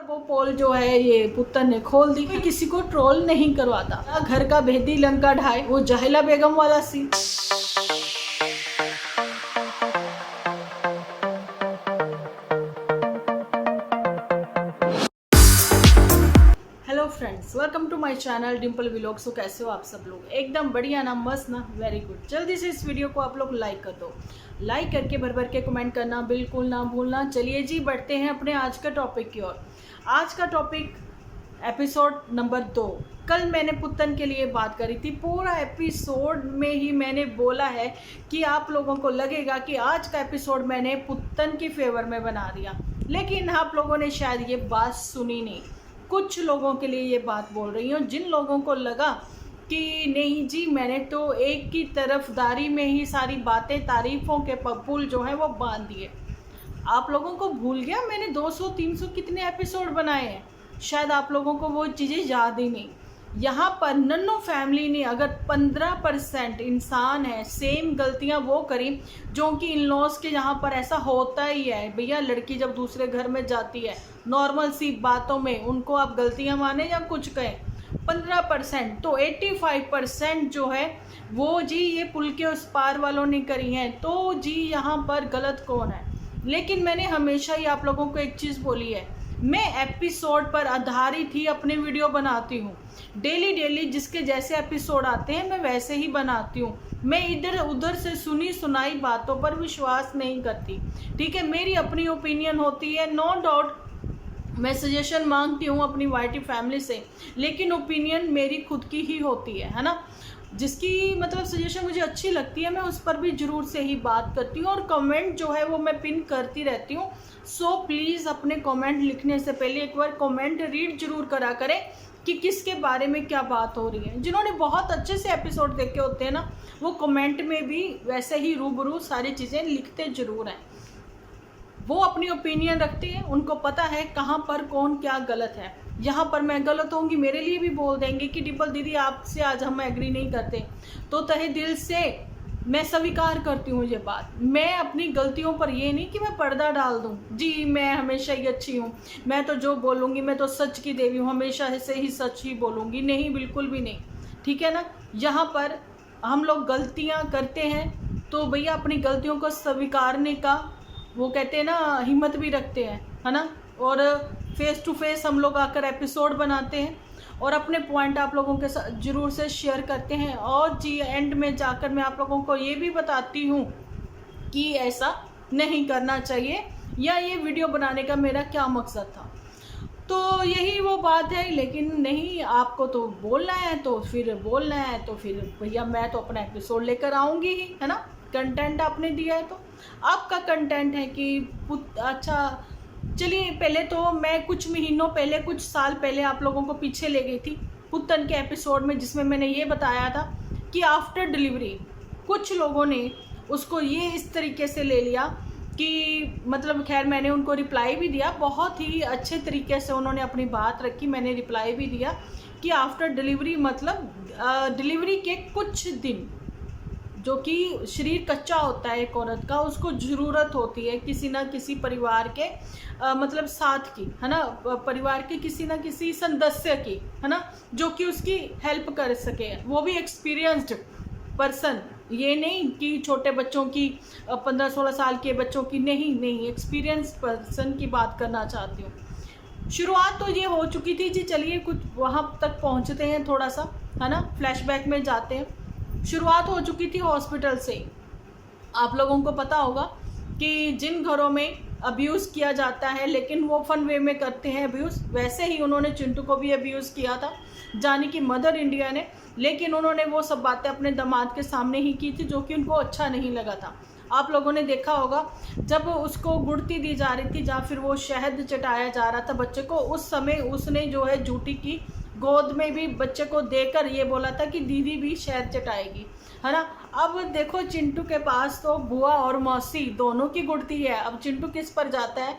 वो पोल जो है ये पुत्तन ने खोल दी कि किसी को ट्रोल नहीं करवाता। घर का भेदी लंका ढाए, वो जहिला बेगम वाला scene. Hello friends, welcome to my channel Dimple vlogs. तो कैसे हो आप सब लोग? एकदम बढ़िया ना, मस्त ना, वेरी गुड। जल्दी से इस वीडियो को आप लोग लाइक कर दो। लाइक करके भर भर के कमेंट करना बिल्कुल ना भूलना। चलिए जी, बढ़ते हैं अपने आज का टॉपिक की ओर। आज का टॉपिक एपिसोड नंबर 2। कल मैंने पुत्तन के लिए बात करी थी। पूरा एपिसोड में ही मैंने बोला है कि आप लोगों को लगेगा कि आज का एपिसोड मैंने पुत्तन की फेवर में बना दिया, लेकिन आप लोगों ने शायद ये बात सुनी नहीं। कुछ लोगों के लिए ये बात बोल रही हूँ, जिन लोगों को लगा कि नहीं जी मैंने तो एक की तरफदारी में ही सारी बातें, तारीफ़ों के पुल जो हैं वो बांध दिए। आप लोगों को भूल गया मैंने 200-300 कितने एपिसोड बनाए हैं, शायद आप लोगों को वो चीज़ें याद ही नहीं। यहाँ पर नन्नो फैमिली ने अगर 15% इंसान है सेम गलतियाँ वो करी जो कि इन लॉज के यहाँ पर ऐसा होता ही है। भैया लड़की जब दूसरे घर में जाती है, नॉर्मल सी बातों में उनको आप गलतियाँ माने या कुछ कहें, 15% तो 85% जो है वो जी ये पुल के उस पार वालों ने करी हैं। तो जी यहाँ पर गलत कौन है? लेकिन मैंने हमेशा ही आप लोगों को एक चीज़ बोली है, मैं एपिसोड पर आधारित ही अपने वीडियो बनाती हूँ। डेली जिसके जैसे एपिसोड आते हैं मैं वैसे ही बनाती हूँ। मैं इधर उधर से सुनी सुनाई बातों पर विश्वास नहीं करती, ठीक है? मेरी अपनी ओपिनियन होती है, नो डाउट मैं सजेशन मांगती हूँ अपनी वाईटी फैमिली से, लेकिन ओपिनियन मेरी खुद की ही होती है ना। जिसकी मतलब सजेशन मुझे अच्छी लगती है मैं उस पर भी ज़रूर से ही बात करती हूँ, और कमेंट जो है वो मैं पिन करती रहती हूँ। सो प्लीज़ अपने कमेंट लिखने से पहले एक बार कमेंट रीड जरूर करा करें कि किसके बारे में क्या बात हो रही है। जिन्होंने बहुत अच्छे से एपिसोड देखे होते हैं ना, वो कमेंट में भी वैसे ही रूबरू सारी चीज़ें लिखते ज़रूर हैं। वो अपनी ओपिनियन रखते हैं, उनको पता है कहाँ पर कौन क्या गलत है। यहाँ पर मैं गलत होंगी, मेरे लिए भी बोल देंगे कि डिम्पल दीदी आपसे आज हम एग्री नहीं करते, तो तहे दिल से मैं स्वीकार करती हूँ ये बात। मैं अपनी गलतियों पर ये नहीं कि मैं पर्दा डाल दूँ, जी मैं हमेशा ही अच्छी हूँ, मैं तो जो बोलूँगी मैं तो सच की देवी हूँ, हमेशा से ही सच ही बोलूँगी। नहीं, बिल्कुल भी नहीं, ठीक है ना। यहाँ पर हम लोग गलतियाँ करते हैं तो भैया अपनी गलतियों को स्वीकारने का वो कहते हैं ना हिम्मत भी रखते हैं, है ना। और फेस टू फेस हम लोग आकर एपिसोड बनाते हैं और अपने पॉइंट आप लोगों के साथ ज़रूर से शेयर करते हैं। और जी एंड में जाकर मैं आप लोगों को ये भी बताती हूँ कि ऐसा नहीं करना चाहिए या ये वीडियो बनाने का मेरा क्या मकसद था। तो यही वो बात है। लेकिन नहीं, आपको तो बोलना है तो फिर बोलना है, तो फिर भैया मैं तो अपना एपिसोड लेकर आऊँगी ही, है ना। कंटेंट आपने दिया है तो आपका कंटेंट है कि अच्छा चलिए। पहले तो मैं कुछ महीनों पहले, कुछ साल पहले आप लोगों को पीछे ले गई थी पुत्तन के एपिसोड में, जिसमें मैंने ये बताया था कि आफ्टर डिलीवरी कुछ लोगों ने उसको ये इस तरीके से ले लिया कि मतलब खैर मैंने उनको रिप्लाई भी दिया, बहुत ही अच्छे तरीके से उन्होंने अपनी बात रखी, मैंने रिप्लाई भी दिया कि आफ्टर डिलीवरी मतलब डिलीवरी के कुछ दिन जो कि शरीर कच्चा होता है एक औरत का, उसको ज़रूरत होती है किसी ना किसी परिवार के मतलब साथ की, है ना, परिवार के किसी ना किसी सदस्य की, है ना, जो कि उसकी हेल्प कर सके, वो भी एक्सपीरियंस्ड पर्सन। ये नहीं कि छोटे बच्चों की 15-16 साल के बच्चों की, नहीं, एक्सपीरियंस्ड पर्सन की बात करना चाहती हूँ। शुरुआत तो ये हो चुकी थी जी। चलिए कुछ वहाँ तक पहुँचते हैं थोड़ा सा, है ना, फ्लैशबैक में जाते हैं। शुरुआत हो चुकी थी हॉस्पिटल से। आप लोगों को पता होगा कि जिन घरों में अब्यूज़ किया जाता है लेकिन वो फन वे में करते हैं अब्यूज़, वैसे ही उन्होंने चिंटू को भी अब्यूज़ किया था, जानी कि मदर इंडिया ने। लेकिन उन्होंने वो सब बातें अपने दामाद के सामने ही की थी जो कि उनको अच्छा नहीं लगा था। आप लोगों ने देखा होगा जब उसको गुड़ती दी जा रही थी या फिर वो शहद चटाया जा रहा था बच्चे को, उस समय उसने जो है झूठी की गोद में भी बच्चे को देकर ये बोला था कि दीदी भी शहद चटाएगी, है ना। अब देखो चिंटू के पास तो बुआ और मौसी दोनों की गुड़ती है। अब चिंटू किस पर जाता है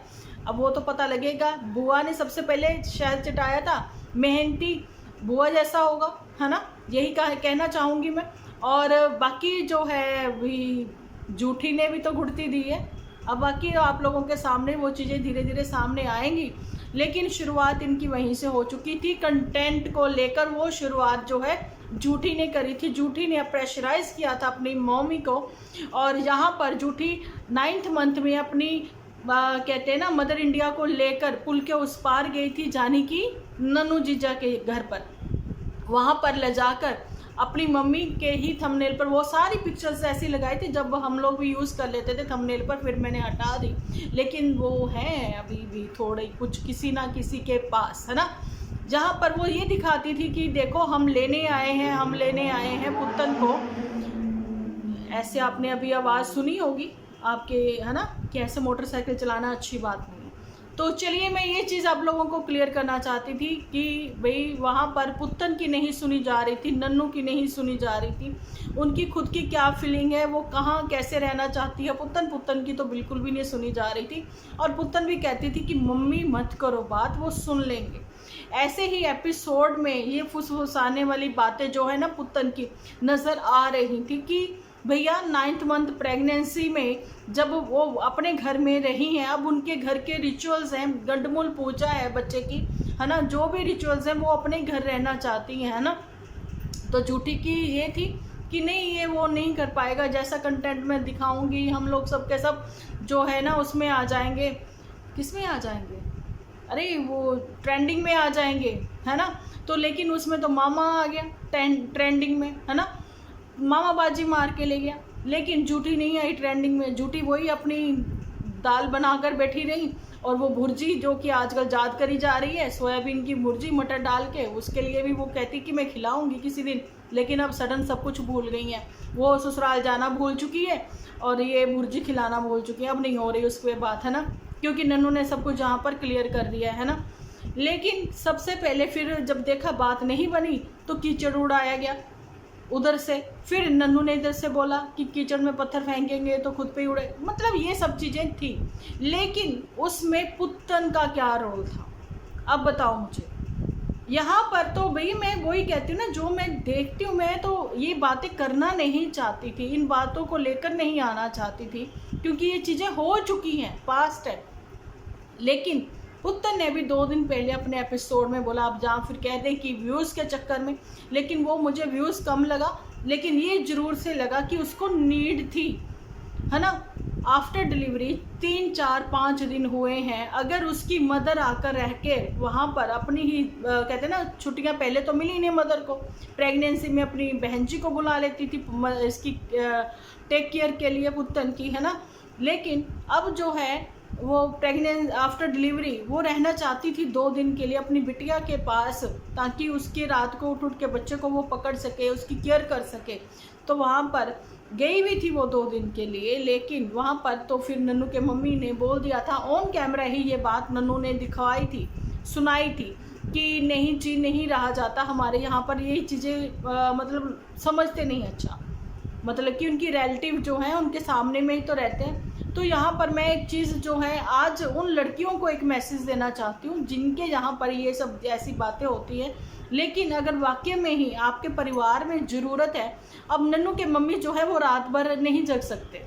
अब वो तो पता लगेगा। बुआ ने सबसे पहले शहद चटाया था, मेहनती बुआ जैसा होगा, है ना, यही कहना चाहूँगी मैं। और बाकी जो है भी जूठी ने भी तो गुड़ती दी है। अब बाकी आप लोगों के सामने वो चीज़ें धीरे धीरे सामने आएंगी। लेकिन शुरुआत इनकी वहीं से हो चुकी थी। कंटेंट को लेकर वो शुरुआत जो है जूठी ने करी थी। जूठी ने प्रेशराइज किया था अपनी मम्मी को, और यहाँ पर जूठी 9th मंथ में अपनी कहते हैं ना मदर इंडिया को लेकर पुल के उस पार गई थी, जानी कि नन्नू जीजा के घर पर। वहाँ पर ले जाकर अपनी मम्मी के ही थंबनेल पर वो सारी पिक्चर्स ऐसी लगाई थी जब हम लोग भी यूज़ कर लेते थे थंबनेल पर, फिर मैंने हटा दी, लेकिन वो हैं अभी भी थोड़े कुछ किसी ना किसी के पास, है ना, जहाँ पर वो ये दिखाती थी कि देखो हम लेने आए हैं, हम लेने आए हैं पुत्तन को। ऐसे आपने अभी आवाज़ सुनी होगी आपके, है ना, कि ऐसे मोटरसाइकिल चलाना अच्छी बात नहीं है। तो चलिए मैं ये चीज़ आप लोगों को क्लियर करना चाहती थी कि भाई वहाँ पर पुत्तन की नहीं सुनी जा रही थी, नन्नू की नहीं सुनी जा रही थी। उनकी खुद की क्या फीलिंग है, वो कहाँ कैसे रहना चाहती है, पुत्तन की तो बिल्कुल भी नहीं सुनी जा रही थी। और पुत्तन भी कहती थी कि मम्मी मत करो बात, वो सुन लेंगे। ऐसे ही एपिसोड में ये फुसफुसाने वाली बातें जो है ना पुत्तन की नज़र आ रही थी कि भैया 9th मंथ प्रेगनेंसी में जब वो अपने घर में रही हैं, अब उनके घर के रिचुअल्स हैं, गंडमूल पूजा है बच्चे की, है ना, जो भी रिचुअल्स हैं वो अपने घर रहना चाहती हैं, है ना। तो जूठी की ये थी कि नहीं, ये वो नहीं कर पाएगा, जैसा कंटेंट में दिखाऊंगी हम लोग सब के सब जो है ना उसमें आ जाएंगे। किस में आ जाएंगे? अरे वो ट्रेंडिंग में आ जाएंगे, है ना। तो लेकिन उसमें तो मामा आ गया ट्रेंडिंग में, है ना, मामा बाजी मार के ले गया। लेकिन जूठी नहीं आई ट्रेंडिंग में, जूठी वही अपनी दाल बनाकर बैठी रही, और वो भुर्जी जो कि आजकल याद करी जा रही है, सोयाबीन की भुर्जी मटर डाल के, उसके लिए भी वो कहती कि मैं खिलाऊंगी किसी दिन, लेकिन अब सडन सब कुछ भूल गई हैं। वो ससुराल जाना भूल चुकी है और ये भुर्जी खिलाना भूल चुकी है, अब नहीं हो रही उस पर बात, है ना, क्योंकि नन्नू ने सब कुछ यहाँ पर क्लियर कर दिया है ना। लेकिन सबसे पहले फिर जब देखा बात नहीं बनी तो कीचड़ उड़ाया गया उधर से, फिर नन्नू ने इधर से बोला कि कीचड़ में पत्थर फेंकेंगे तो खुद पे ही उड़े, मतलब ये सब चीज़ें थी। लेकिन उसमें पुत्तन का क्या रोल था, अब बताओ मुझे। यहाँ पर तो भाई मैं वही कहती हूँ ना, जो मैं देखती हूँ, मैं तो ये बातें करना नहीं चाहती थी, इन बातों को लेकर नहीं आना चाहती थी, क्योंकि ये चीज़ें हो चुकी हैं, पास्ट है। लेकिन पुत्तन ने भी 2 दिन पहले अपने एपिसोड में बोला, अब जहाँ फिर कह दें कि व्यूज़ के चक्कर में, लेकिन वो मुझे व्यूज़ कम लगा, लेकिन ये ज़रूर से लगा कि उसको नीड थी, है ना। आफ्टर डिलीवरी 3, 4, 5 दिन हुए हैं, अगर उसकी मदर आकर रह के वहाँ पर अपनी ही कहते हैं ना, छुट्टियाँ पहले तो मिली नहीं मदर को, प्रेगनेंसी में अपनी बहन जी को बुला लेती थी इसकी टेक केयर के लिए पुत्तन की, है ना। लेकिन अब जो है वो प्रेग्नेंट आफ्टर डिलीवरी वो रहना चाहती थी 2 दिन के लिए अपनी बिटिया के पास, ताकि उसके रात को उठ के बच्चे को वो पकड़ सके, उसकी केयर कर सके। तो वहाँ पर गई भी थी वो 2 दिन के लिए, लेकिन वहाँ पर तो फिर नन्नू के मम्मी ने बोल दिया था, ऑन कैमरा ही ये बात नन्नू ने दिखाई थी, सुनाई थी कि नहीं जी, नहीं रहा जाता, हमारे यहाँ पर यही चीज़ें मतलब समझते नहीं अच्छा, मतलब कि उनकी रिलेटिव जो हैं उनके सामने में ही तो रहते हैं। तो यहाँ पर मैं एक चीज़ जो है आज उन लड़कियों को एक मैसेज देना चाहती हूँ जिनके यहाँ पर ये सब ऐसी बातें होती हैं, लेकिन अगर वाकई में ही आपके परिवार में ज़रूरत है, अब नन्नू के मम्मी जो है वो रात भर नहीं जग सकते,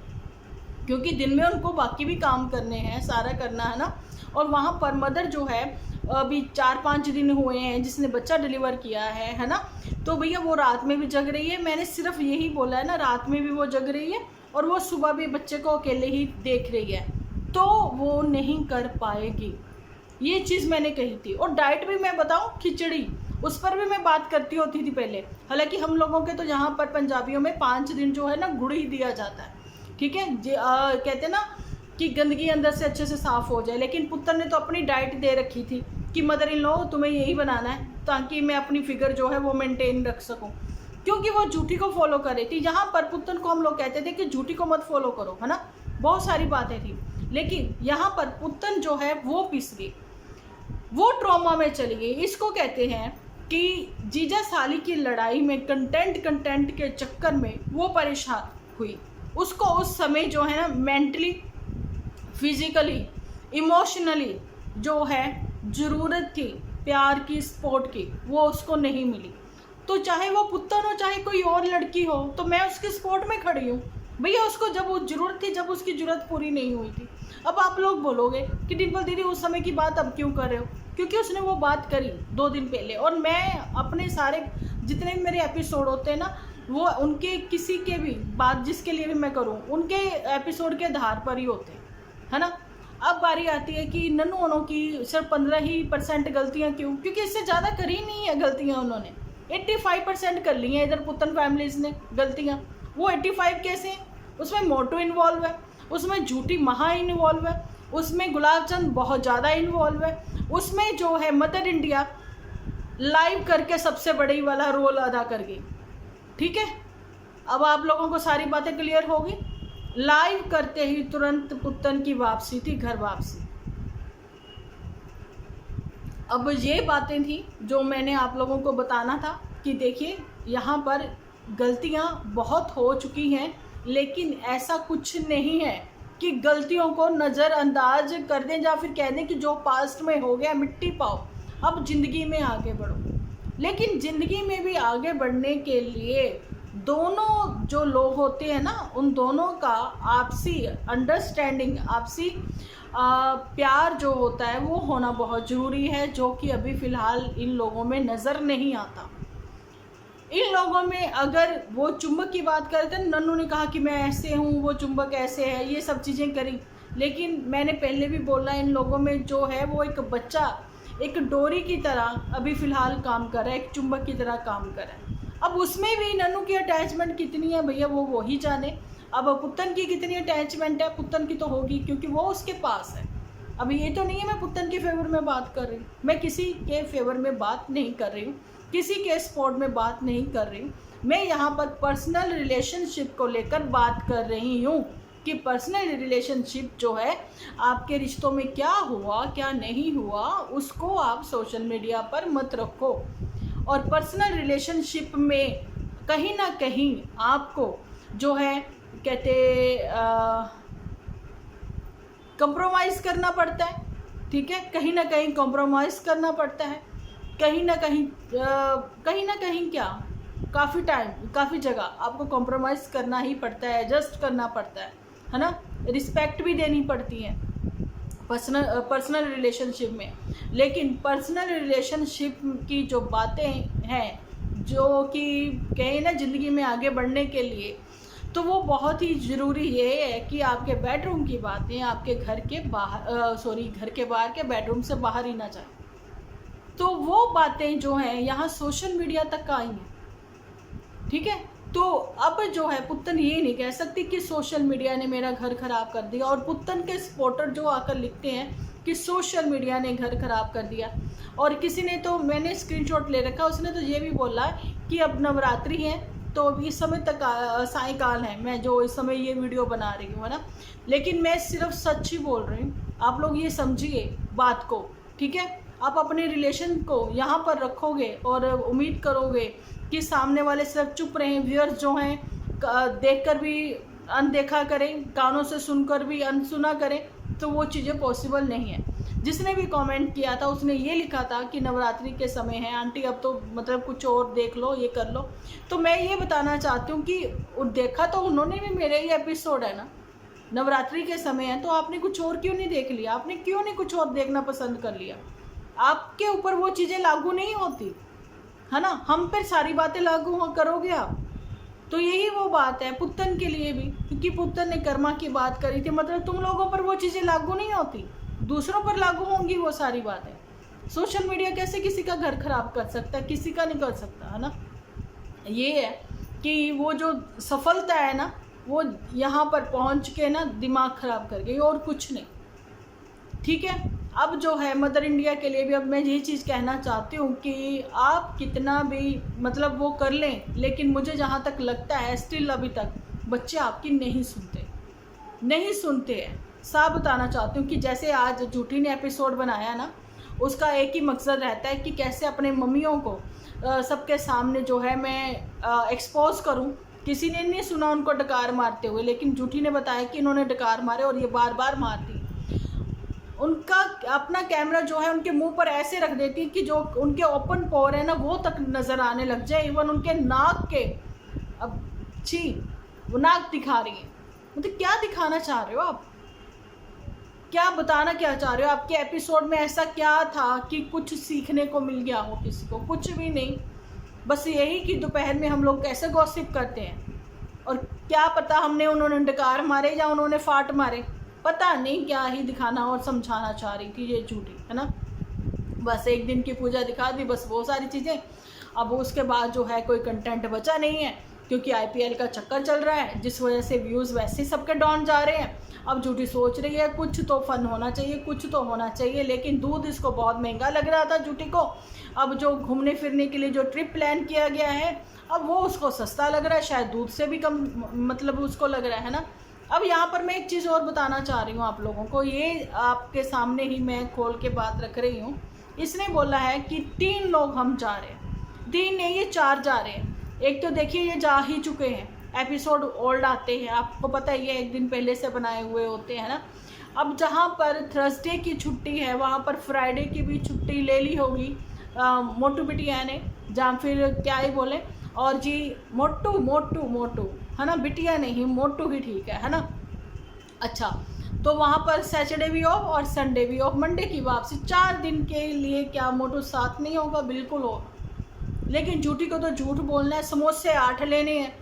क्योंकि दिन में उनको बाकी भी काम करने हैं, सारा करना है ना। और वहाँ पर मदर जो है अभी 4-5 दिन हुए हैं जिसने बच्चा डिलीवर किया है ना, तो भैया वो रात में भी जग रही है। मैंने सिर्फ यही बोला है ना, रात में भी वो जग रही है और वो सुबह भी बच्चे को अकेले ही देख रही है, तो वो नहीं कर पाएगी, ये चीज़ मैंने कही थी। और डाइट भी मैं बताऊं, खिचड़ी, उस पर भी मैं बात करती होती थी पहले। हालांकि हम लोगों के तो यहाँ पर पंजाबियों में 5 दिन जो है ना गुड़ ही दिया जाता है, ठीक है, कहते ना कि गंदगी अंदर से अच्छे से साफ़ हो जाए। लेकिन पुत्र ने तो अपनी डाइट दे रखी थी कि मदर इन लॉ तुम्हें यही बनाना है ताकि मैं अपनी फिगर जो है वो मेंटेन रख सकूं, क्योंकि वो जूठी को फॉलो कर रही थी। यहाँ पर पुत्र को हम लोग कहते थे कि जूठी को मत फॉलो करो, है ना, बहुत सारी बातें थी। लेकिन यहाँ पर पुत्र जो है वो पिस गई, वो ट्रॉमा में चली गई। इसको कहते हैं कि जीजा साली की लड़ाई में कंटेंट के चक्कर में वो परेशान हुई। उसको उस समय जो है ना मेंटली, फिजिकली, इमोशनली जो है ज़रूरत थी प्यार की, सपोर्ट की, वो उसको नहीं मिली। तो चाहे वो पुत्र हो चाहे कोई और लड़की हो, तो मैं उसकी सपोर्ट में खड़ी हूँ भैया। उसको जब वो ज़रूरत थी, जब उसकी ज़रूरत पूरी नहीं हुई थी। अब आप लोग बोलोगे कि डिम्पल दीदी उस समय की बात अब क्यों कर रहे हो, क्योंकि उसने वो बात करी 2 दिन पहले। और मैं अपने सारे जितने भी मेरे एपिसोड होते हैं ना, वो उनके किसी के भी बात जिसके लिए भी मैं करूँ उनके एपिसोड के आधार पर ही होते हैं, है ना। अब बारी आती है कि नन्नू की सिर्फ 15% गलतियाँ क्यों, क्योंकि इससे ज़्यादा करी नहीं है गलतियाँ उन्होंने। 85% कर ली हैं इधर पुतन फैमिलीज ने गलतियाँ। वो 85 कैसे हैं? उसमें मोटू इन्वॉल्व है, उसमें झूठी महा इन्वॉल्व है, उसमें गुलाब चंद बहुत ज़्यादा इन्वॉल्व है, उसमें जो है मदर इंडिया लाइव करके सबसे बड़ी वाला रोल अदा कर गई। ठीक है, अब आप लोगों को सारी बातें क्लियर होगी। लाइव करते ही तुरंत पुतन की वापसी थी, घर वापसी। अब ये बातें थी जो मैंने आप लोगों को बताना था कि देखिए यहाँ पर गलतियाँ बहुत हो चुकी हैं, लेकिन ऐसा कुछ नहीं है कि गलतियों को नज़रअंदाज कर दें या फिर कह दें कि जो पास्ट में हो गया मिट्टी पाओ, अब ज़िंदगी में आगे बढ़ो। लेकिन ज़िंदगी में भी आगे बढ़ने के लिए दोनों जो लोग होते हैं ना, उन दोनों का आपसी अंडरस्टैंडिंग, आपसी प्यार जो होता है वो होना बहुत ज़रूरी है, जो कि अभी फ़िलहाल इन लोगों में नज़र नहीं आता। इन लोगों में अगर वो चुंबक की बात करते हैं, नन्नू ने कहा कि मैं ऐसे हूँ, वो चुंबक ऐसे है, ये सब चीज़ें करी। लेकिन मैंने पहले भी बोला, इन लोगों में जो है वो एक बच्चा एक डोरी की तरह अभी फ़िलहाल काम कर रहा है, एक चुंबक की तरह काम कर रहा है। अब उसमें भी नन्नू की अटैचमेंट कितनी है भैया वो ही जाने। अब पुतन की कितनी अटैचमेंट है, पुतन की तो होगी क्योंकि वो उसके पास है। अब ये तो नहीं है मैं पुतन के फेवर में बात कर रही हूँ, मैं किसी के फेवर में बात नहीं कर रही हूँ, किसी के सपोर्ट में बात नहीं कर रही हूँ। मैं यहाँ पर पर्सनल रिलेशनशिप को लेकर बात कर रही हूँ कि पर्सनल रिलेशनशिप जो है, आपके रिश्तों में क्या हुआ क्या नहीं हुआ, उसको आप सोशल मीडिया पर मत रखो। और पर्सनल रिलेशनशिप में कहीं ना कहीं आपको जो है कहते कंप्रोमाइज़ करना पड़ता है। ठीक है, कहीं ना कहीं कंप्रोमाइज़ करना पड़ता है, कहीं ना कहीं क्या काफ़ी जगह आपको कंप्रोमाइज़ करना ही पड़ता है, एडजस्ट करना पड़ता है ना। रिस्पेक्ट भी देनी पड़ती है पर्सनल रिलेशनशिप में। लेकिन पर्सनल रिलेशनशिप की जो बातें हैं, जो कि कहीं ना ज़िंदगी में आगे बढ़ने के लिए, तो वो बहुत ही ज़रूरी ये है कि आपके बेडरूम की बातें आपके घर के बाहर के बेडरूम से बाहर ही ना जाए। तो वो बातें जो हैं यहाँ सोशल मीडिया तक आई हैं। ठीक है, तो अब जो है पुतन ये नहीं कह सकती कि सोशल मीडिया ने मेरा घर ख़राब कर दिया। और पुतन के सपोर्टर जो आकर लिखते हैं कि सोशल मीडिया ने घर ख़राब कर दिया, और किसी ने तो मैंने स्क्रीनशॉट ले रखा, उसने तो ये भी बोला कि अब नवरात्रि है तो अब इस समय तक सायकाल है, मैं जो इस समय ये वीडियो बना रही हूँ, है ना। लेकिन मैं सिर्फ सच ही बोल रही हूँ, आप लोग ये समझिए बात को। ठीक है, आप अपने रिलेशन को यहाँ पर रखोगे और उम्मीद करोगे कि सामने वाले सिर्फ चुप रहें, व्यूअर्स जो हैं देखकर भी अनदेखा करें, कानों से सुनकर भी अनसुना करें, तो वो चीज़ें पॉसिबल नहीं है। जिसने भी कमेंट किया था उसने ये लिखा था कि नवरात्रि के समय है आंटी, अब तो मतलब कुछ और देख लो, ये कर लो। तो मैं ये बताना चाहती हूँ कि देखा तो उन्होंने भी मेरे ही एपिसोड है ना, नवरात्रि के समय है, तो आपने कुछ और क्यों नहीं देख लिया? आपने क्यों नहीं कुछ और देखना पसंद कर लिया? आपके ऊपर वो चीज़ें लागू नहीं होती, है ना। हम पर सारी बातें लागू करोगे आप। तो यही वो बात है पुतन के लिए भी, क्योंकि पुतन ने कर्मा की बात करी थी, मतलब तुम लोगों पर वो चीज़ें लागू नहीं होती, दूसरों पर लागू होंगी वो सारी बातें। सोशल मीडिया कैसे किसी का घर खराब कर सकता है? किसी का नहीं कर सकता, है ना। ये है कि वो जो सफलता है ना, वो यहाँ पर पहुँच के ना दिमाग ख़राब कर गई, और कुछ नहीं। ठीक है, अब जो है मदर इंडिया के लिए भी अब मैं यही चीज़ कहना चाहती हूँ कि आप कितना भी मतलब वो कर लें, लेकिन मुझे जहाँ तक लगता है स्टिल अभी तक बच्चे आपकी नहीं सुनते हैं। साफ बताना चाहती हूँ कि जैसे आज झूठी ने एपिसोड बनाया ना, उसका एक ही मकसद रहता है कि कैसे अपने मम्मियों को सबके सामने जो है मैं एक्सपोज करूँ। किसी ने नहीं सुना उनको डकार मारते हुए, लेकिन झूठी ने बताया कि इन्होंने डकार मारे और ये बार बार मारती। उनका अपना कैमरा जो है उनके मुंह पर ऐसे रख देती कि जो उनके ओपन पोर है ना वो तक नज़र आने लग जाए, इवन उनके नाक के। अब छी, वो नाक दिखा रही है, मतलब क्या दिखाना चाह रहे हो आप? क्या बताना क्या चाह रहे हो? आपके एपिसोड में ऐसा क्या था कि कुछ सीखने को मिल गया हो किसी को? कुछ भी नहीं, बस यही कि दोपहर में हम लोग कैसे गॉसिप करते हैं, और क्या पता उन्होंने डकार मारे या उन्होंने फाट मारे, पता नहीं क्या ही दिखाना और समझाना चाह रही थी ये झूठी, है ना। बस एक दिन की पूजा दिखा दी, बस वो सारी चीज़ें। अब उसके बाद जो है कोई कंटेंट बचा नहीं है, क्योंकि आईपीएल का चक्कर चल रहा है, जिस वजह से व्यूज़ वैसे ही सबके डाउन जा रहे हैं। अब झूठी सोच रही है कुछ तो फन होना चाहिए, कुछ तो होना चाहिए, लेकिन दूध इसको बहुत महंगा लग रहा था झूठी को। अब जो घूमने फिरने के लिए जो ट्रिप प्लान किया गया है, अब वो उसको सस्ता लग रहा है, शायद दूध से भी कम मतलब उसको लग रहा है ना। अब यहाँ पर मैं एक चीज़ और बताना चाह रही हूँ आप लोगों को, ये आपके सामने ही मैं खोल के बात रख रही हूँ। इसने बोला है कि 3 लोग हम जा रहे हैं, 3 नहीं ये 4 जा रहे हैं। एक तो देखिए ये जा ही चुके हैं, एपिसोड ओल्ड आते हैं, आपको पता ही है, एक दिन पहले से बनाए हुए होते हैं ना। अब जहाँ पर थर्सडे की छुट्टी है, वहाँ पर फ्राइडे की भी छुट्टी ले ली होगी मोटू बिटिया ने, जहाँ फिर क्या ही बोले, और जी मोटू मोटू मोटू है ना, बिटिया नहीं मोटू ही ठीक है ना। अच्छा, तो वहाँ पर सैटरडे भी ऑफ और संडे भी ऑफ, मंडे की वापसी, 4 दिन के लिए क्या मोटू साथ नहीं होगा? बिल्कुल होगा। लेकिन झूठी को तो झूठ बोलना है, समोसे 8 लेने हैं,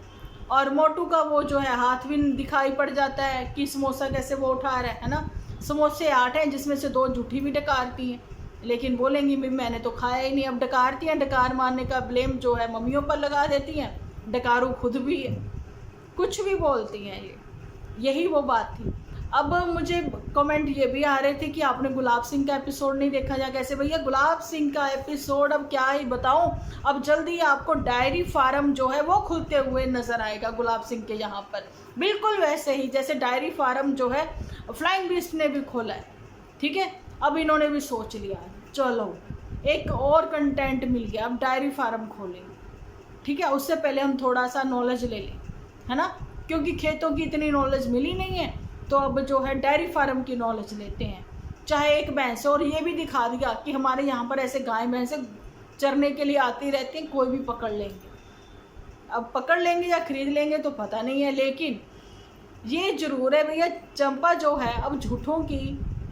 और मोटू का वो जो है हाथ भी दिखाई पड़ जाता है कि समोसा कैसे वो उठा रहा है ना। समोसे 8 हैं, जिसमें से 2 झूठी भी डकारती हैं, लेकिन बोलेंगी भी मैंने तो खाया ही नहीं। अब डकारती हैं, डकार मारने का ब्लेम जो है मम्मियों पर लगा देती हैं, डकारू खुद भी है, कुछ भी बोलती हैं ये, यही वो बात थी। अब मुझे कमेंट ये भी आ रहे थे कि आपने गुलाब सिंह का एपिसोड नहीं देखा, या कैसे? भैया गुलाब सिंह का एपिसोड अब क्या ही बताऊं, अब जल्दी आपको डायरी फार्म जो है वो खुलते हुए नजर आएगा गुलाब सिंह के यहाँ पर, बिल्कुल वैसे ही जैसे डायरी फार्म जो है फ्लाइंग बीस्ट ने भी खोला है। ठीक है, अब इन्होंने भी सोच लिया चलो एक और कंटेंट मिल गया, अब डायरी फार्म खोलेंगे। ठीक है, उससे पहले हम थोड़ा सा नॉलेज ले लें, है ना, क्योंकि खेतों की इतनी नॉलेज मिली नहीं है, तो अब जो है डेयरी फार्म की नॉलेज लेते हैं। चाहे एक भैंस, और ये भी दिखा दिया कि हमारे यहाँ पर ऐसे गाय भैंसे चरने के लिए आती रहती हैं, कोई भी पकड़ लेंगे। अब पकड़ लेंगे या खरीद लेंगे तो पता नहीं है, लेकिन ये जरूर है भैया, चंपा जो है अब झूठों की,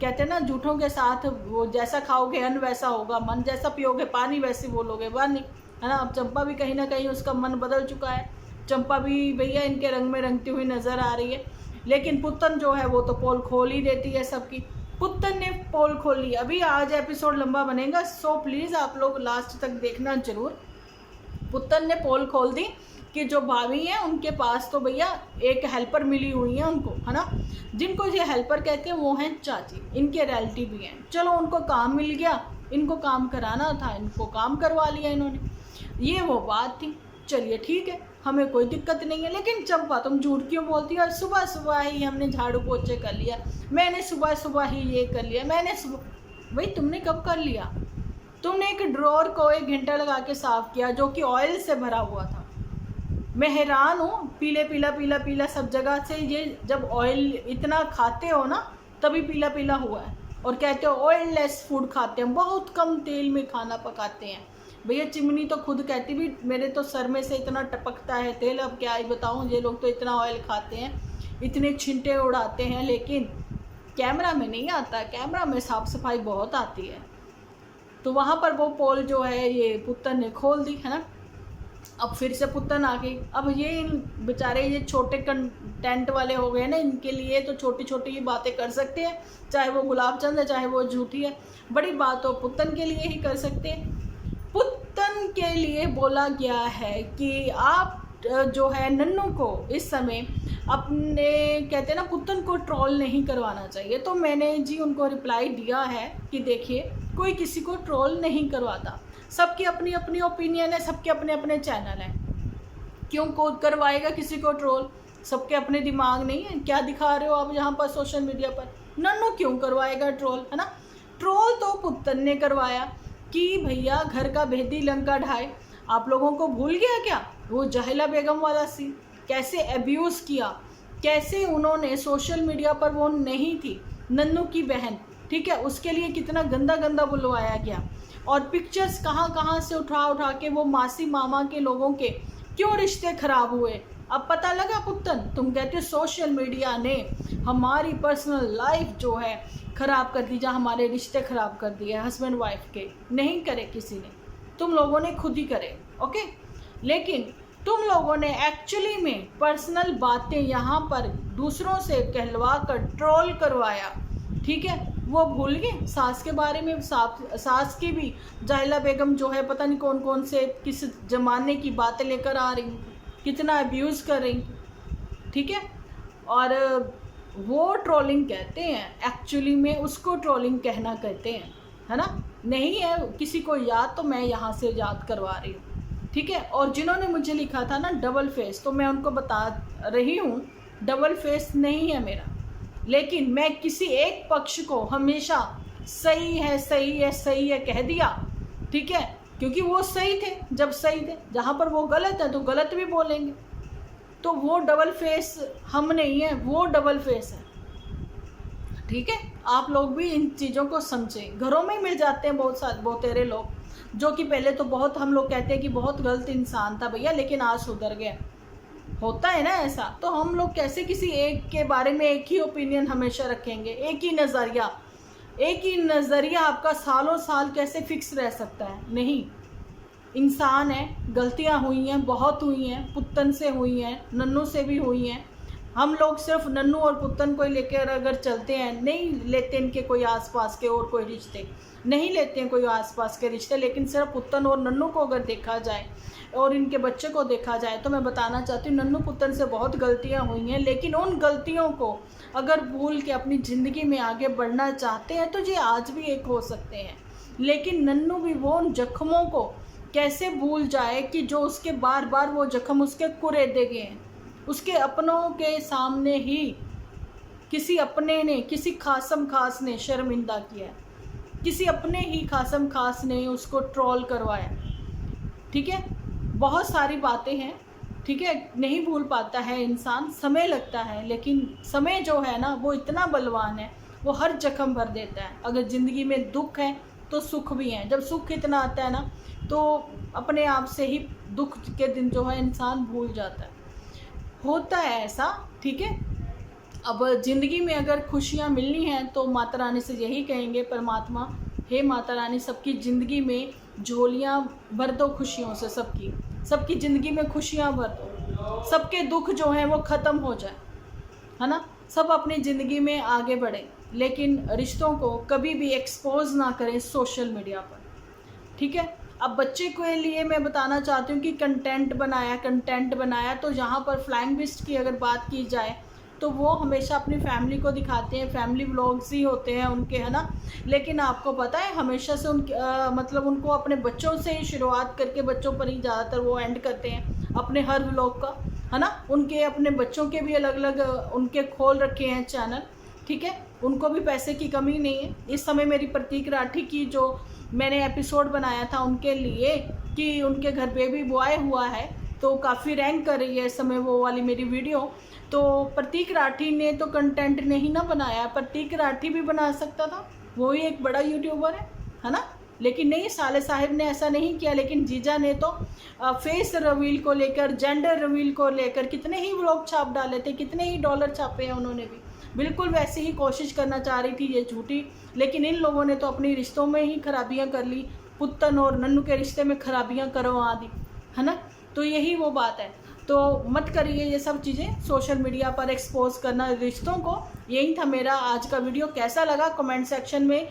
कहते हैं ना झूठों के साथ वो जैसा खाओगे अन्न वैसा होगा, मन जैसा पियोगे पानी वैसे बोलोगे वानी, है ना। अब चंपा भी कहीं ना कहीं उसका मन बदल चुका है, चंपा भी भैया इनके रंग में रंगती हुई नज़र आ रही है। लेकिन पुत्तन जो है वो तो पोल खोल ही देती है सबकी, पुत्तन ने पोल खोल ली। अभी आज एपिसोड लंबा बनेगा, सो प्लीज़ आप लोग लास्ट तक देखना जरूर। पुत्तन ने पोल खोल दी कि जो भाभी हैं उनके पास तो भैया एक हेल्पर मिली हुई है उनको, है ना, जिनको ये हेल्पर कहते हैं वो हैं चाची, इनके रिलेटिव भी हैं। चलो उनको काम मिल गया, इनको काम कराना था, इनको काम करवा लिया इन्होंने, ये वो बात थी। चलिए ठीक है, हमें कोई दिक्कत नहीं है। लेकिन चंपा तुम झूठ क्यों बोलती हो? सुबह सुबह ही हमने झाड़ू पोछे कर लिया, मैंने सुबह सुबह ही ये कर लिया, मैंने सुबह। भाई तुमने कब कर लिया? तुमने एक ड्रॉर को 1 घंटा लगा के साफ किया जो कि ऑयल से भरा हुआ था। मैं हैरान हूँ, पीले पीला पीला पीला सब जगह से, ये जब ऑयल इतना खाते हो ना तभी पीला पीला हुआ है, और कहते हो ऑयल लेस फूड खाते हैं, बहुत कम तेल में खाना पकाते हैं। भैया चिमनी तो खुद कहती भी मेरे तो सर में से इतना टपकता है तेल, अब क्या ही बताऊँ, ये लोग तो इतना ऑयल खाते हैं, इतने छिंटे उड़ाते हैं, लेकिन कैमरा में नहीं आता, कैमरा में साफ सफाई बहुत आती है। तो वहाँ पर वो पोल जो है ये पुत्तन ने खोल दी, है ना। अब फिर से पुत्तन आ गई। अब ये इन बेचारे ये छोटे कंटेंट वाले हो गए ना, इनके लिए तो छोटी छोटी ही बातें कर सकते हैं, चाहे वो गुलाब चंद है चाहे वो झूठी है, बड़ी बात हो पुत्तन के लिए ही कर सकते हैं। पुत्तन के लिए बोला गया है कि आप जो है नन्नू को इस समय अपने, कहते हैं ना पुत्तन को ट्रोल नहीं करवाना चाहिए। तो मैंने जी उनको रिप्लाई दिया है कि देखिए कोई किसी को ट्रोल नहीं करवाता, सबकी अपनी अपनी ओपिनियन है, सबके अपने अपने चैनल हैं, क्यों को करवाएगा किसी को ट्रोल? सबके अपने दिमाग नहीं है, क्या दिखा रहे हो आप यहाँ पर सोशल मीडिया पर? नन्नू क्यों करवाएगा ट्रोल, है ना। ट्रोल तो पुत्तन ने करवाया कि भैया घर का भेदी लंका ढाए। आप लोगों को भूल गया क्या वो जहिला बेगम वाला सीन, कैसे अब्यूज़ किया, कैसे उन्होंने सोशल मीडिया पर, वो नहीं थी नन्नू की बहन, ठीक है, उसके लिए कितना गंदा गंदा बुलवाया गया, और पिक्चर्स कहाँ कहाँ से उठा उठा के वो मासी मामा के लोगों के क्यों रिश्ते खराब हुए, अब पता लगा पुत्तन, तुम कहते हो सोशल मीडिया ने हमारी पर्सनल लाइफ जो है ख़राब कर दी, जहाँ हमारे रिश्ते ख़राब कर दिए हस्बैंड वाइफ के। नहीं करे किसी ने, तुम लोगों ने खुद ही करे, ओके। लेकिन तुम लोगों ने एक्चुअली में पर्सनल बातें यहाँ पर दूसरों से कहलवा कर ट्रोल करवाया, ठीक है। वो भूल गए सास के बारे में, सास की भी जाहिला बेगम जो है पता नहीं कौन कौन से किस ज़माने की बातें लेकर आ रही, कितना अब्यूज़ कर रही, ठीक है। और वो ट्रोलिंग कहते हैं, एक्चुअली में उसको ट्रोलिंग कहना कहते हैं, है ना। नहीं है किसी को याद तो मैं यहाँ से याद करवा रही हूँ, ठीक है। और जिन्होंने मुझे लिखा था ना डबल फेस, तो मैं उनको बता रही हूँ डबल फेस नहीं है मेरा, लेकिन मैं किसी एक पक्ष को हमेशा सही है सही है सही है कह दिया, ठीक है, क्योंकि वो सही थे जब सही थे। जहाँ पर वो गलत है तो गलत भी बोलेंगे, तो वो डबल फेस हम नहीं है, वो डबल फेस है, ठीक है। आप लोग भी इन चीज़ों को समझें। घरों में ही मिल जाते हैं बहुत तेरे लोग, जो कि पहले तो बहुत हम लोग कहते हैं कि बहुत गलत इंसान था भैया, लेकिन आज सुधर गया। होता है ना ऐसा, तो हम लोग कैसे किसी एक के बारे में एक ही ओपिनियन हमेशा रखेंगे, एक ही नज़रिया आपका सालों साल कैसे फिक्स रह सकता है। नहीं, इंसान है, गलतियां हुई हैं, बहुत हुई हैं, पुत्तन से हुई हैं, नन्नू से भी हुई हैं। हम लोग सिर्फ नन्नू और पुत्तन को लेकर अगर चलते हैं, नहीं लेते इनके कोई आसपास के और कोई रिश्ते, नहीं लेते हैं कोई आसपास के रिश्ते, लेकिन सिर्फ पुत्तन और नन्नू को अगर देखा जाए और इनके बच्चे को देखा जाए, तो मैं बताना चाहती हूँ नन्नू पुत्तन से बहुत गलतियाँ हुई हैं, लेकिन उन गलतियों को अगर भूल के अपनी ज़िंदगी में आगे बढ़ना चाहते हैं तो ये आज भी एक हो सकते हैं। लेकिन नन्नू भी वो उन जख्मों को कैसे भूल जाए कि जो उसके बार बार वो जख्म उसके कुरेदे गए हैं, उसके अपनों के सामने ही किसी अपने ने, किसी खासम खास ने शर्मिंदा किया, किसी अपने ही खासम खास ने उसको ट्रोल करवाया, ठीक है। बहुत सारी बातें हैं, ठीक है, नहीं भूल पाता है इंसान, समय लगता है, लेकिन समय जो है ना वो इतना बलवान है, वो हर जख्म भर देता है। अगर ज़िंदगी में दुख है तो सुख भी है, जब सुख इतना आता है ना तो अपने आप से ही दुख के दिन जो है इंसान भूल जाता है, होता है ऐसा, ठीक है। अब ज़िंदगी में अगर खुशियाँ मिलनी हैं तो माता रानी से यही कहेंगे, परमात्मा हे माता रानी सबकी ज़िंदगी में झोलियाँ भर दो खुशियों से, सबकी ज़िंदगी में खुशियाँ भर दो, सबके दुख जो हैं वो ख़त्म हो जाए, है ना। सब अपनी ज़िंदगी में आगे बढ़े, लेकिन रिश्तों को कभी भी एक्सपोज ना करें सोशल मीडिया पर, ठीक है। अब बच्चे के लिए मैं बताना चाहती हूँ कि कंटेंट बनाया तो यहाँ पर फ्लाइंग बिस्ट की अगर बात की जाए तो वो हमेशा अपनी फैमिली को दिखाते हैं, फैमिली व्लॉग्स ही होते हैं उनके, है ना। लेकिन आपको पता है हमेशा से मतलब उनको अपने बच्चों से ही शुरुआत करके बच्चों पर ही ज़्यादातर वो एंड करते हैं अपने हर व्लॉग का, है ना। उनके अपने बच्चों के भी अलग अलग उनके खोल रखे हैं चैनल, ठीक है। उनको भी पैसे की कमी नहीं है। इस समय मेरी प्रतीक राठी की जो मैंने एपिसोड बनाया था उनके लिए कि उनके घर बेबी बॉय हुआ है, तो काफ़ी रैंक कर रही है इस समय वो वाली मेरी वीडियो। तो प्रतीक राठी ने तो कंटेंट नहीं ना बनाया, प्रतीक राठी भी बना सकता था, वो ही एक बड़ा यूट्यूबर है ना। लेकिन नहीं, साले साहिब ने ऐसा नहीं किया, लेकिन जीजा ने तो फेस रिवील को लेकर, जेंडर रिवील को लेकर कितने ही व्लॉग छाप डाले थे, कितने ही डॉलर छापे हैं उन्होंने भी, बिल्कुल वैसे ही कोशिश करना चाह रही थी ये झूठी। लेकिन इन लोगों ने तो अपनी रिश्तों में ही खराबियां कर ली, पुत्तन और नन्नू के रिश्ते में खराबियां करवा दी, है ना। तो यही वो बात है, तो मत करिए ये सब चीज़ें सोशल मीडिया पर एक्सपोज करना रिश्तों को। यही था मेरा आज का वीडियो, कैसा लगा कमेंट सेक्शन में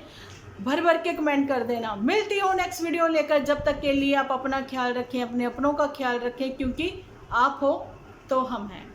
भर भर के कमेंट कर देना। मिलती हूँ नेक्स्ट वीडियो लेकर, जब तक के लिए आप अपना ख्याल रखें, अपने अपनों का ख्याल रखें, क्योंकि आप हो तो हम हैं।